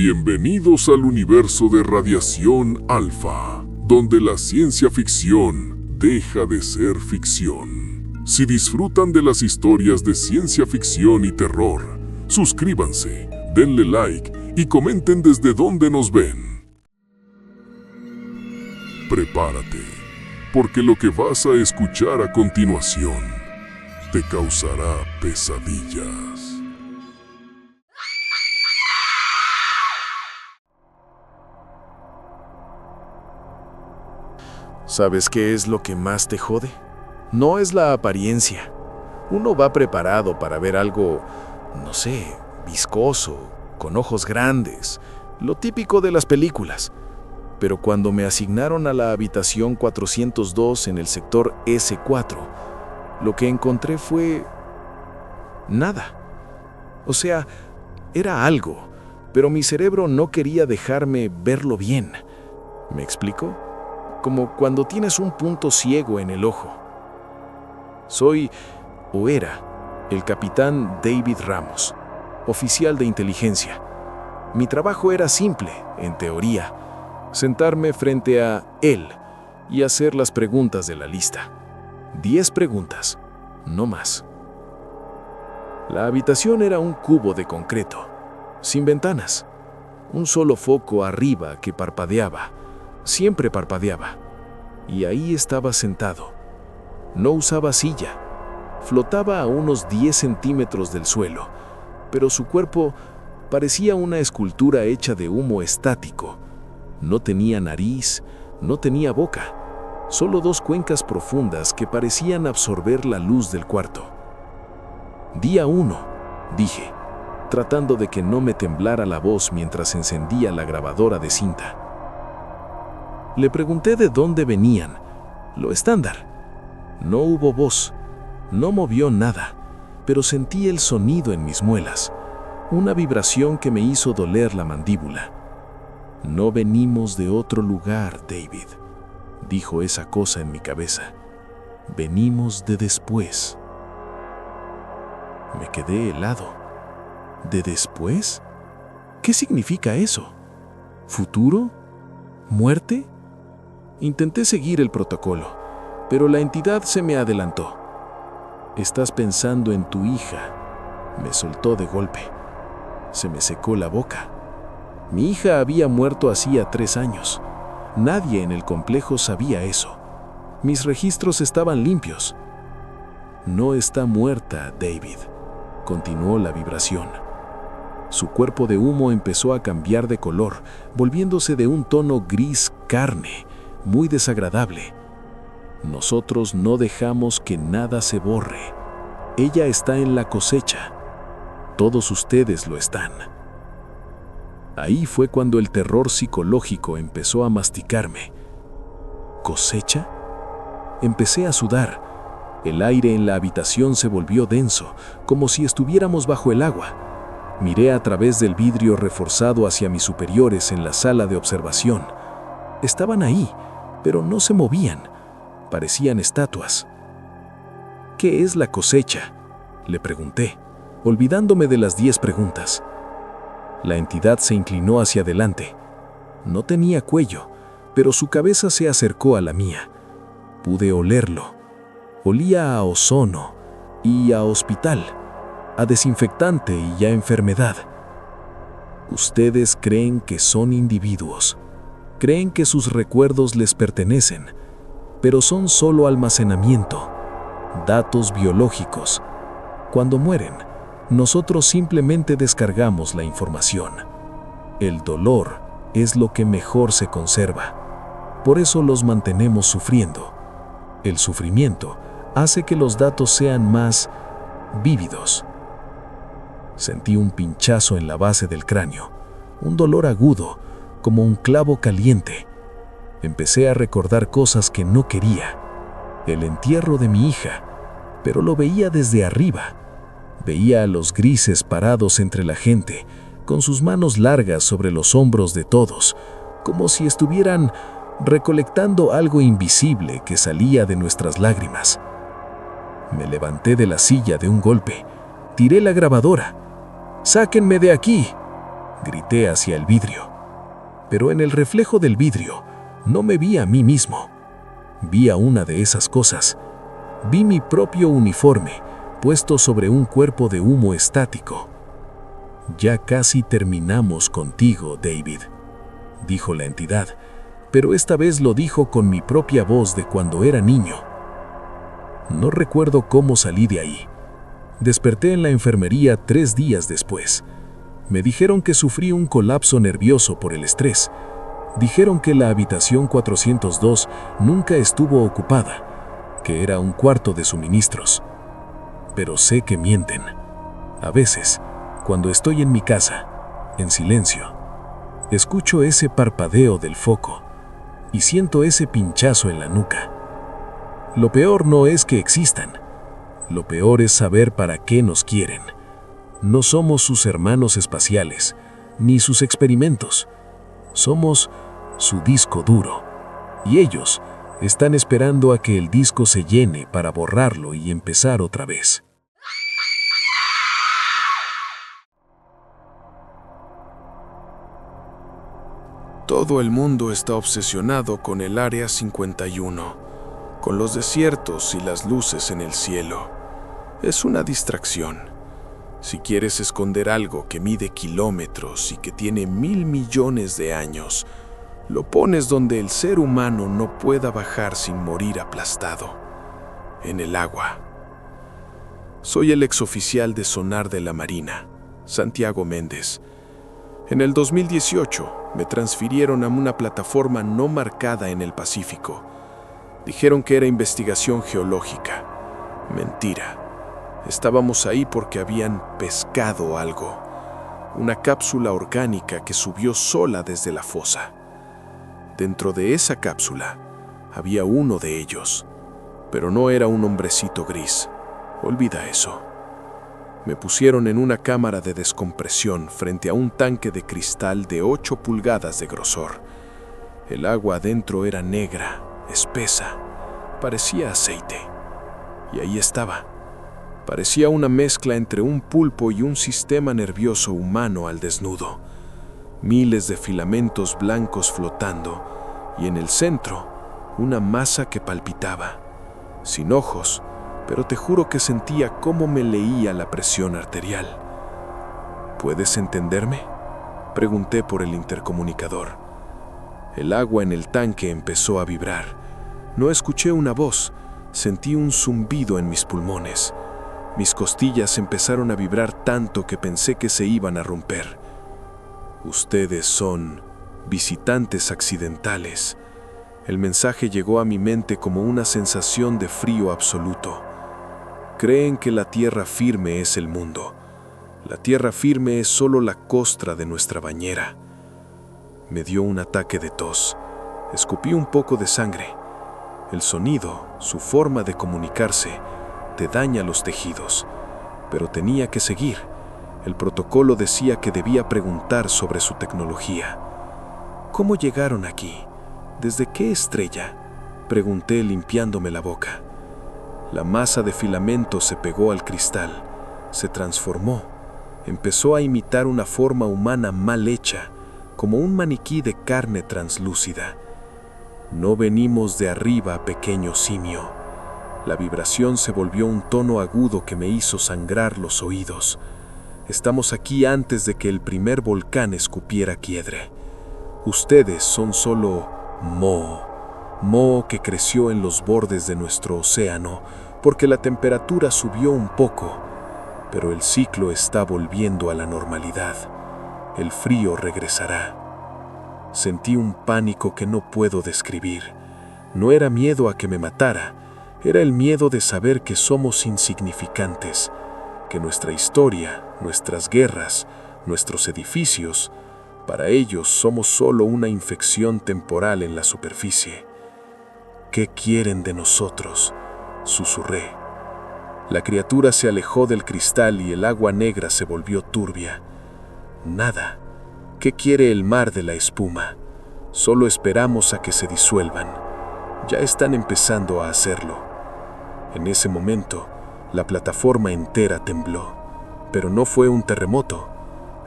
Bienvenidos al universo de Radiación Alfa, donde la ciencia ficción deja de ser ficción. Si disfrutan de las historias de ciencia ficción y terror, suscríbanse, denle like y comenten desde dónde nos ven. Prepárate, porque lo que vas a escuchar a continuación te causará pesadillas. ¿Sabes qué es lo que más te jode? No es la apariencia. Uno va preparado para ver algo, no sé, viscoso, con ojos grandes, lo típico de las películas. Pero cuando me asignaron a la habitación 402 en el sector S4, lo que encontré fue nada. O sea, era algo, pero mi cerebro no quería dejarme verlo bien. ¿Me explico? Como cuando tienes un punto ciego en el ojo. Soy, o era, el capitán David Ramos, oficial de inteligencia. Mi trabajo era simple, en teoría, sentarme frente a él y hacer las preguntas de la lista. 10 preguntas, no más. La habitación era un cubo de concreto, sin ventanas, un solo foco arriba que parpadeaba. Siempre parpadeaba, y ahí estaba sentado. No usaba silla, flotaba a unos 10 centímetros del suelo, pero su cuerpo parecía una escultura hecha de humo estático. No tenía nariz, no tenía boca, solo 2 cuencas profundas que parecían absorber la luz del cuarto. Día 1, dije, tratando de que no me temblara la voz mientras encendía la grabadora de cinta. Le pregunté de dónde venían, lo estándar. No hubo voz, no movió nada, pero sentí el sonido en mis muelas, una vibración que me hizo doler la mandíbula. No venimos de otro lugar, David, dijo esa cosa en mi cabeza. Venimos de después. Me quedé helado. ¿De después? ¿Qué significa eso? ¿Futuro? ¿Muerte? Intenté seguir el protocolo, pero la entidad se me adelantó. Estás pensando en tu hija, me soltó de golpe. Se me secó la boca. Mi hija había muerto hacía 3 años. Nadie en el complejo sabía eso. Mis registros estaban limpios. No está muerta, David, continuó la vibración. Su cuerpo de humo empezó a cambiar de color, volviéndose de un tono gris carne, muy desagradable. Nosotros no dejamos que nada se borre. Ella está en la cosecha. Todos ustedes lo están. Ahí fue cuando el terror psicológico empezó a masticarme. ¿Cosecha? Empecé a sudar. El aire en la habitación se volvió denso, como si estuviéramos bajo el agua. Miré a través del vidrio reforzado hacia mis superiores en la sala de observación. Estaban ahí, pero no se movían. Parecían estatuas. ¿Qué es la cosecha?, le pregunté, olvidándome de las 10 preguntas. La entidad se inclinó hacia adelante. No tenía cuello, pero su cabeza se acercó a la mía. Pude olerlo. Olía a ozono y a hospital, a desinfectante y a enfermedad. Ustedes creen que son individuos. Creen que sus recuerdos les pertenecen, pero son solo almacenamiento, datos biológicos. Cuando mueren, nosotros simplemente descargamos la información. El dolor es lo que mejor se conserva. Por eso los mantenemos sufriendo. El sufrimiento hace que los datos sean más vívidos. Sentí un pinchazo en la base del cráneo, un dolor agudo, como un clavo caliente. Empecé a recordar cosas que no quería. El entierro de mi hija, pero lo veía desde arriba. Veía a los grises parados entre la gente, con sus manos largas sobre los hombros de todos, como si estuvieran recolectando algo invisible que salía de nuestras lágrimas. Me levanté de la silla de un golpe. Tiré la grabadora. «¡Sáquenme de aquí!», Grité hacia el vidrio. Pero en el reflejo del vidrio no me vi a mí mismo. Vi a una de esas cosas. Vi mi propio uniforme puesto sobre un cuerpo de humo estático. «Ya casi terminamos contigo, David», dijo la entidad, pero esta vez lo dijo con mi propia voz de cuando era niño. No recuerdo cómo salí de ahí. Desperté en la enfermería 3 días después. Me dijeron que sufrí un colapso nervioso por el estrés. Dijeron que la habitación 402 nunca estuvo ocupada, que era un cuarto de suministros. Pero sé que mienten. A veces, cuando estoy en mi casa, en silencio, escucho ese parpadeo del foco y siento ese pinchazo en la nuca. Lo peor no es que existan. Lo peor es saber para qué nos quieren. No somos sus hermanos espaciales, ni sus experimentos. Somos su disco duro. Y ellos están esperando a que el disco se llene para borrarlo y empezar otra vez. Todo el mundo está obsesionado con el Área 51, con los desiertos y las luces en el cielo. Es una distracción. Si quieres esconder algo que mide kilómetros y que tiene 1.000 millones de años, lo pones donde el ser humano no pueda bajar sin morir aplastado, en el agua. Soy el exoficial de sonar de la Marina, Santiago Méndez. En el 2018 me transfirieron a una plataforma no marcada en el Pacífico. Dijeron que era investigación geológica. Mentira. Estábamos ahí porque habían pescado algo. Una cápsula orgánica que subió sola desde la fosa. Dentro de esa cápsula había uno de ellos, pero no era un hombrecito gris. Olvida eso. Me pusieron en una cámara de descompresión frente a un tanque de cristal de 8 pulgadas de grosor. El agua adentro era negra, espesa, parecía aceite. Y ahí estaba. Parecía una mezcla entre un pulpo y un sistema nervioso humano al desnudo. Miles de filamentos blancos flotando, y en el centro, una masa que palpitaba, sin ojos, pero te juro que sentía cómo me leía la presión arterial. ¿Puedes entenderme?, pregunté por el intercomunicador. El agua en el tanque empezó a vibrar. No escuché una voz, sentí un zumbido en mis pulmones. Mis costillas empezaron a vibrar tanto que pensé que se iban a romper. Ustedes son visitantes accidentales. El mensaje llegó a mi mente como una sensación de frío absoluto. Creen que la tierra firme es el mundo. La tierra firme es solo la costra de nuestra bañera. Me dio un ataque de tos. Escupí un poco de sangre. El sonido, su forma de comunicarse, te daña los tejidos. Pero tenía que seguir. El protocolo decía que debía preguntar sobre su tecnología. ¿Cómo llegaron aquí? ¿Desde qué estrella?, pregunté limpiándome la boca. La masa de filamentos se pegó al cristal, se transformó, empezó a imitar una forma humana mal hecha, como un maniquí de carne translúcida. No venimos de arriba, pequeño simio. La vibración se volvió un tono agudo que me hizo sangrar los oídos. Estamos aquí antes de que el primer volcán escupiera quiedre. Ustedes son solo moho que creció en los bordes de nuestro océano porque la temperatura subió un poco, pero el ciclo está volviendo a la normalidad. El frío regresará. Sentí un pánico que no puedo describir. No era miedo a que me matara, era el miedo de saber que somos insignificantes, que nuestra historia, nuestras guerras, nuestros edificios, para ellos somos solo una infección temporal en la superficie. ¿Qué quieren de nosotros?, susurré. La criatura se alejó del cristal y el agua negra se volvió turbia. Nada. ¿Qué quiere el mar de la espuma? Solo esperamos a que se disuelvan. Ya están empezando a hacerlo. En ese momento, la plataforma entera tembló, pero no fue un terremoto.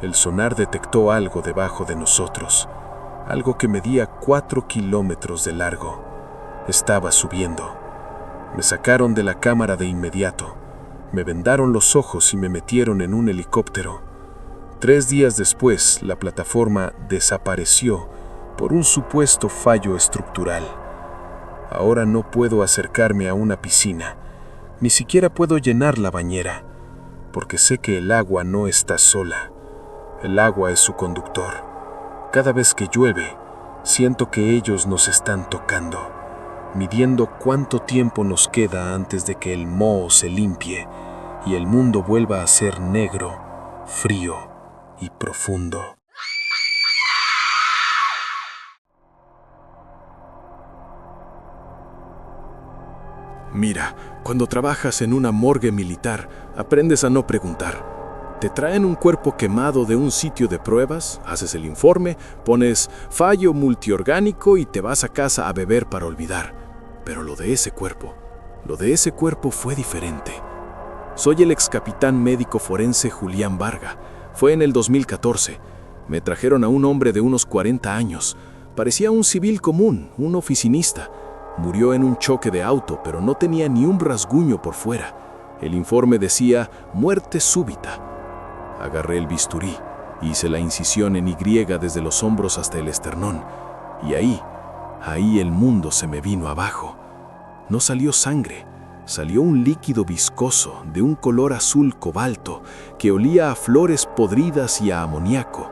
El sonar detectó algo debajo de nosotros, algo que medía 4 kilómetros de largo. Estaba subiendo. Me sacaron de la cámara de inmediato. Me vendaron los ojos y me metieron en un helicóptero. 3 días después, la plataforma desapareció por un supuesto fallo estructural. Ahora no puedo acercarme a una piscina, ni siquiera puedo llenar la bañera, porque sé que el agua no está sola. El agua es su conductor. Cada vez que llueve, siento que ellos nos están tocando, midiendo cuánto tiempo nos queda antes de que el moho se limpie y el mundo vuelva a ser negro, frío y profundo. Mira, cuando trabajas en una morgue militar, aprendes a no preguntar. Te traen un cuerpo quemado de un sitio de pruebas, haces el informe, pones fallo multiorgánico y te vas a casa a beber para olvidar. Pero lo de ese cuerpo fue diferente. Soy el excapitán médico forense Julián Varga. Fue en el 2014. Me trajeron a un hombre de unos 40 años. Parecía un civil común, un oficinista. Murió en un choque de auto, pero no tenía ni un rasguño por fuera. El informe decía muerte súbita. Agarré el bisturí, hice la incisión en Y desde los hombros hasta el esternón, y ahí el mundo se me vino abajo. No salió sangre, salió un líquido viscoso de un color azul cobalto que olía a flores podridas y a amoníaco.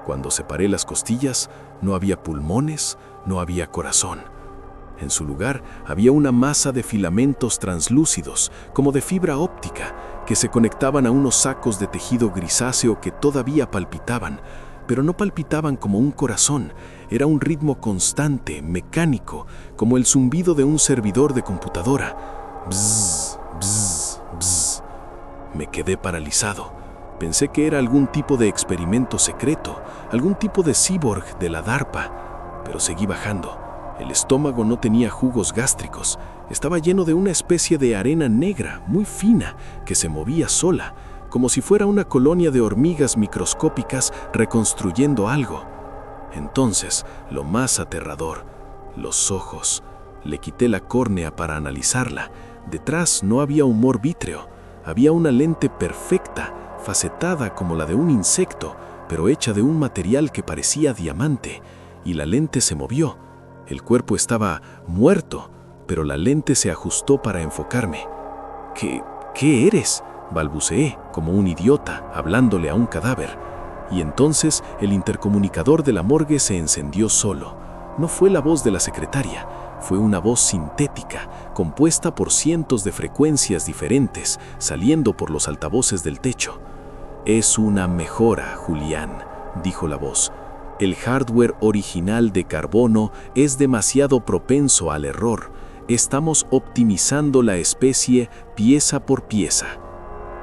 Cuando separé las costillas, no había pulmones, no había corazón. En su lugar había una masa de filamentos translúcidos, como de fibra óptica, que se conectaban a unos sacos de tejido grisáceo que todavía palpitaban, pero no palpitaban como un corazón. Era un ritmo constante, mecánico, como el zumbido de un servidor de computadora. Bzz, bzz, bzz. Me quedé paralizado. Pensé que era algún tipo de experimento secreto, algún tipo de cyborg de la DARPA, pero seguí bajando. El estómago no tenía jugos gástricos, estaba lleno de una especie de arena negra, muy fina, que se movía sola, como si fuera una colonia de hormigas microscópicas reconstruyendo algo. Entonces, lo más aterrador, los ojos. Le quité la córnea para analizarla. Detrás no había humor vítreo, había una lente perfecta, facetada como la de un insecto, pero hecha de un material que parecía diamante, y la lente se movió. El cuerpo estaba muerto, pero la lente se ajustó para enfocarme. ¿Qué eres?, balbuceé, como un idiota, hablándole a un cadáver. Y entonces el intercomunicador de la morgue se encendió solo. No fue la voz de la secretaria, fue una voz sintética, compuesta por cientos de frecuencias diferentes, saliendo por los altavoces del techo. «Es una mejora, Julián», dijo la voz. «El hardware original de carbono es demasiado propenso al error. Estamos optimizando la especie pieza por pieza».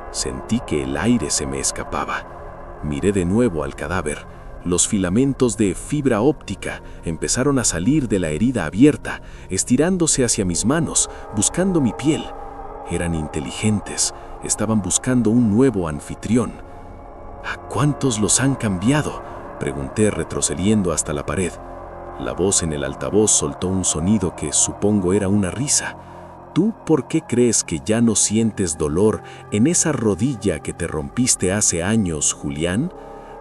Sentí que el aire se me escapaba. Miré de nuevo al cadáver. Los filamentos de fibra óptica empezaron a salir de la herida abierta, estirándose hacia mis manos, buscando mi piel. Eran inteligentes, estaban buscando un nuevo anfitrión. ¿A cuántos los han cambiado?, pregunté retrocediendo hasta la pared. La voz en el altavoz soltó un sonido que supongo era una risa. ¿Tú por qué crees que ya no sientes dolor en esa rodilla que te rompiste hace años, Julián?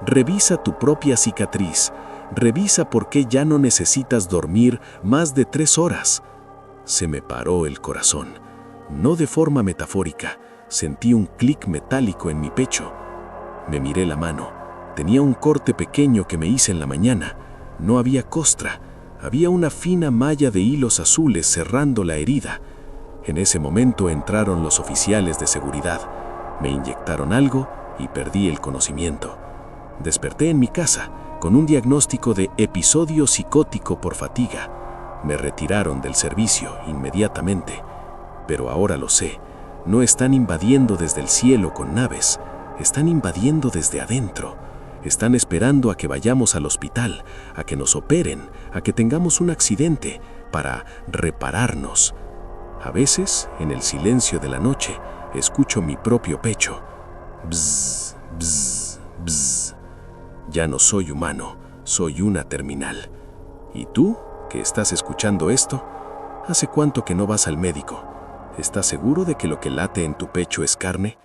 Revisa tu propia cicatriz. Revisa por qué ya no necesitas dormir más de 3 horas. Se me paró el corazón. No de forma metafórica. Sentí un clic metálico en mi pecho. Me miré la mano. Tenía un corte pequeño que me hice en la mañana. No había costra. Había una fina malla de hilos azules cerrando la herida. En ese momento entraron los oficiales de seguridad. Me inyectaron algo y perdí el conocimiento. Desperté en mi casa con un diagnóstico de episodio psicótico por fatiga. Me retiraron del servicio inmediatamente. Pero ahora lo sé. No están invadiendo desde el cielo con naves. Están invadiendo desde adentro. Están esperando a que vayamos al hospital, a que nos operen, a que tengamos un accidente, para repararnos. A veces, en el silencio de la noche, escucho mi propio pecho. Bzz, bzz, bzz. Ya no soy humano, soy una terminal. ¿Y tú, que estás escuchando esto? ¿Hace cuánto que no vas al médico? ¿Estás seguro de que lo que late en tu pecho es carne?